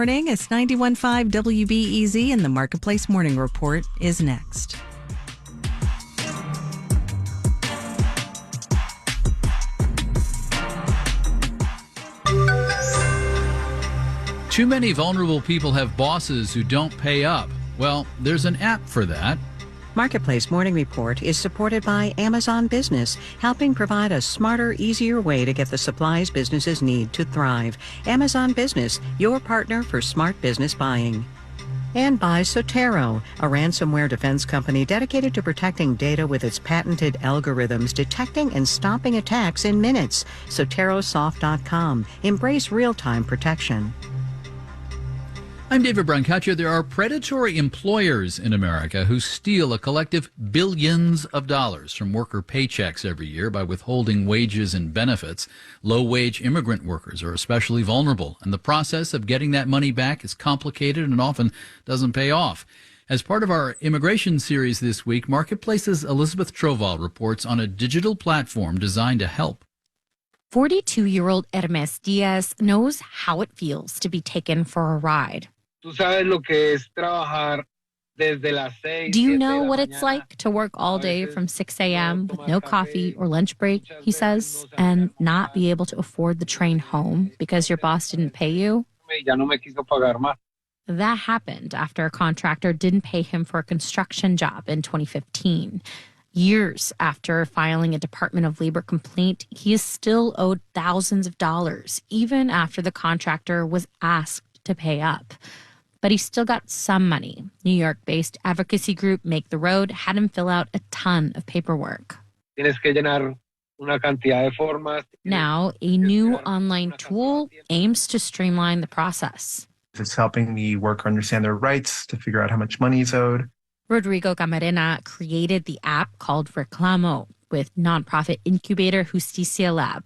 morning. It's 91.5 WBEZ, and the Marketplace Morning Report is next. Too many vulnerable people have bosses who don't pay up. Well, there's an app for that. Marketplace Morning Report is supported by Amazon Business, helping provide a smarter, easier way to get the supplies businesses need to thrive. Amazon Business, your partner for smart business buying. And by Sotero, a ransomware defense company dedicated to protecting data with its patented algorithms, detecting and stopping attacks in minutes. Soterosoft.com. Embrace real-time protection. I'm David Brancaccia. There are predatory employers in America who steal a collective billions of dollars from worker paychecks every year by withholding wages and benefits. Low-wage immigrant workers are especially vulnerable, and the process of getting that money back is complicated and often doesn't pay off. As part of our immigration series this week, Marketplace's Elizabeth Troval reports on a digital platform designed to help. 42-year-old Hermes Diaz knows how it feels to be taken for a ride. Do you know what it's like to work all day from 6 a.m. with no coffee or lunch break, he says, and not be able to afford the train home because your boss didn't pay you? That happened after a contractor didn't pay him for a construction job in 2015. Years after filing a Department of Labor complaint, he is still owed thousands of dollars, even after the contractor was asked to pay up. But he still got some money. New York-based advocacy group Make the Road had him fill out a ton of paperwork. Now, a new online tool aims to streamline the process. It's helping the worker understand their rights, to figure out how much money is owed. Rodrigo Camarena created the app called Reclamo with nonprofit incubator Justicia Lab.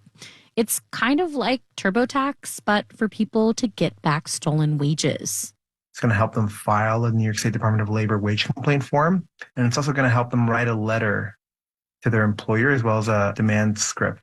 It's kind of like TurboTax, but for people to get back stolen wages. It's going to help them file a New York State Department of Labor wage complaint form. And it's also going to help them write a letter to their employer as well as a demand script.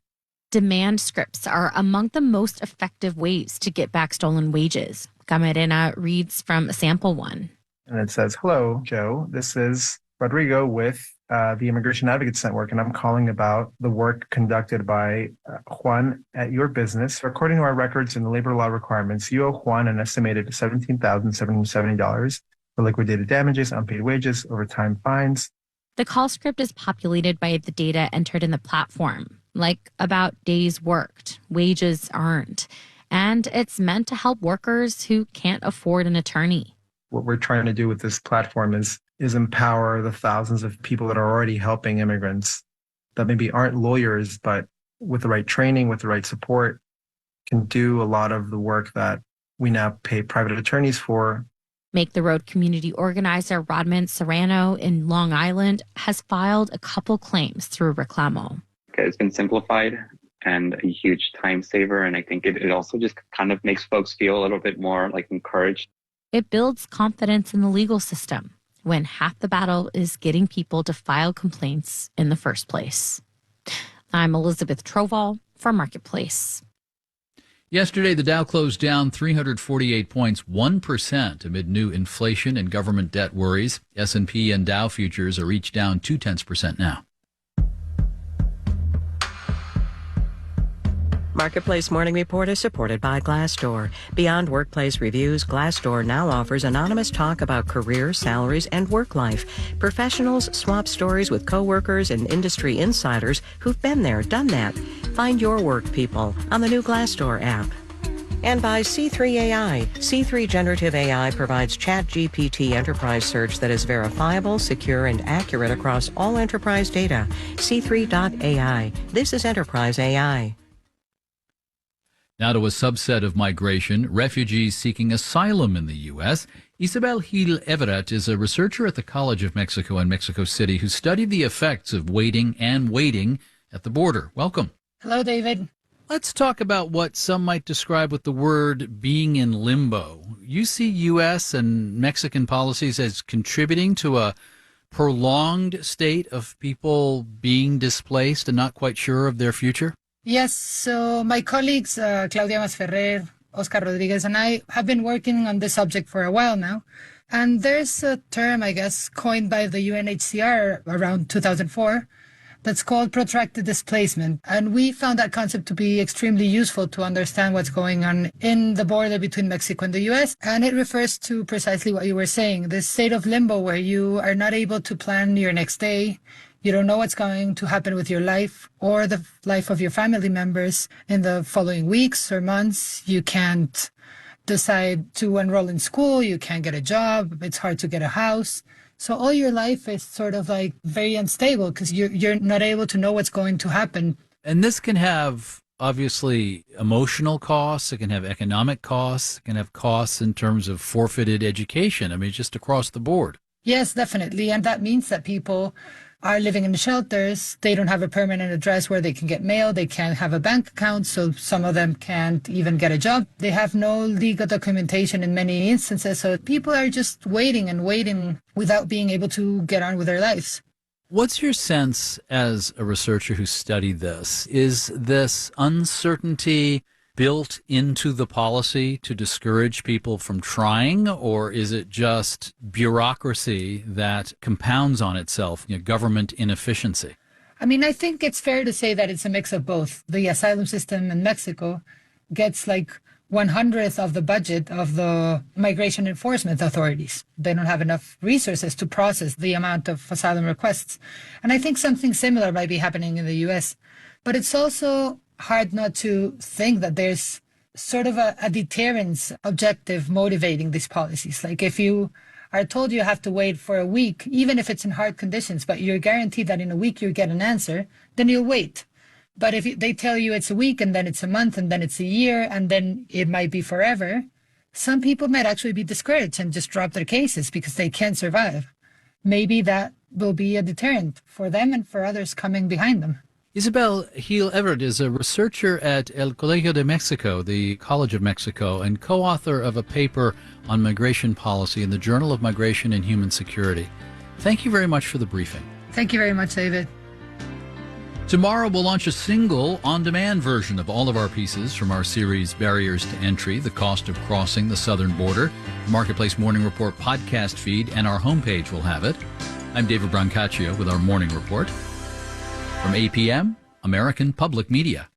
Demand scripts are among the most effective ways to get back stolen wages. Camarena reads from a sample one. And it says, "Hello, Joe. This is Rodrigo with the Immigration Advocates Network, and I'm calling about the work conducted by Juan at your business. According to our records and the labor law requirements, you owe Juan an estimated $17,770 for liquidated damages, unpaid wages, overtime fines." The call script is populated by the data entered in the platform, like about days worked, wages earned, and it's meant to help workers who can't afford an attorney. What we're trying to do with this platform is empower the thousands of people that are already helping immigrants that maybe aren't lawyers, but with the right training, with the right support, can do a lot of the work that we now pay private attorneys for. Make the Road community organizer Rodman Serrano in Long Island has filed a couple claims through Reclamo. It's been simplified and a huge time saver, and I think it also just kind of makes folks feel a little bit more like encouraged. It builds confidence in the legal system when half the battle is getting people to file complaints in the first place. I'm Elizabeth Troval for Marketplace. Yesterday, the Dow closed down 348 points, 1% amid new inflation and government debt worries. S&P and Dow futures are each down 0.2% now. Marketplace Morning Report is supported by Glassdoor. Beyond workplace reviews, Glassdoor now offers anonymous talk about careers, salaries, and work life. Professionals swap stories with coworkers and industry insiders who've been there, done that. Find your work people on the new Glassdoor app. And by C3 AI. C3 Generative AI provides ChatGPT enterprise search that is verifiable, secure, and accurate across all enterprise data. C3.ai. This is enterprise AI. Now to a subset of migration, refugees seeking asylum in the U.S. Isabel Gil Everett is a researcher at the College of Mexico in Mexico City who studied the effects of waiting at the border. Welcome. Hello, David. Let's talk about what some might describe with the word being in limbo. You see U.S. and Mexican policies as contributing to a prolonged state of people being displaced and not quite sure of their future? Yes, so my colleagues, Claudia Masferrer, Oscar Rodriguez, and I have been working on this subject for a while now. And there's a term, I guess, coined by the UNHCR around 2004 that's called protracted displacement. And we found that concept to be extremely useful to understand what's going on in the border between Mexico and the US. And it refers to precisely what you were saying, this state of limbo where you are not able to plan your next day. You don't know what's going to happen with your life or the life of your family members in the following weeks or months. You can't decide to enroll in school. You can't get a job. It's hard to get a house. So all your life is sort of like very unstable because you're not able to know what's going to happen. And this can have obviously emotional costs. It can have economic costs. It can have costs in terms of forfeited education. I mean, just across the board. Yes, definitely. And that means that people are living in shelters. They don't have a permanent address where they can get mail. They can't have a bank account. So some of them can't even get a job. They have no legal documentation in many instances. So people are just waiting and waiting without being able to get on with their lives. What's your sense as a researcher who studied this? Is this uncertainty built into the policy to discourage people from trying, or is it just bureaucracy that compounds on itself, government inefficiency? I mean, I think it's fair to say that it's a mix of both. The asylum system in Mexico gets like 1/100th of the budget of the migration enforcement authorities. They don't have enough resources to process the amount of asylum requests. And I think something similar might be happening in the US. But it's also hard not to think that there's sort of a deterrence objective motivating these policies. Like if you are told you have to wait for a week, even if it's in hard conditions, but you're guaranteed that in a week you'll get an answer, then you'll wait. But if they tell you it's a week and then it's a month and then it's a year and then it might be forever, some people might actually be discouraged and just drop their cases because they can't survive. Maybe that will be a deterrent for them and for others coming behind them. Isabel Gil Everett is a researcher at El Colegio de Mexico, the College of Mexico, and co-author of a paper on migration policy in the Journal of Migration and Human Security. Thank you very much for the briefing. Thank you very much, David. Tomorrow we'll launch a single on-demand version of all of our pieces from our series Barriers to Entry, The Cost of Crossing the Southern Border. The Marketplace Morning Report podcast feed and our homepage will have it. I'm David Brancaccio with our Morning Report. From APM, American Public Media.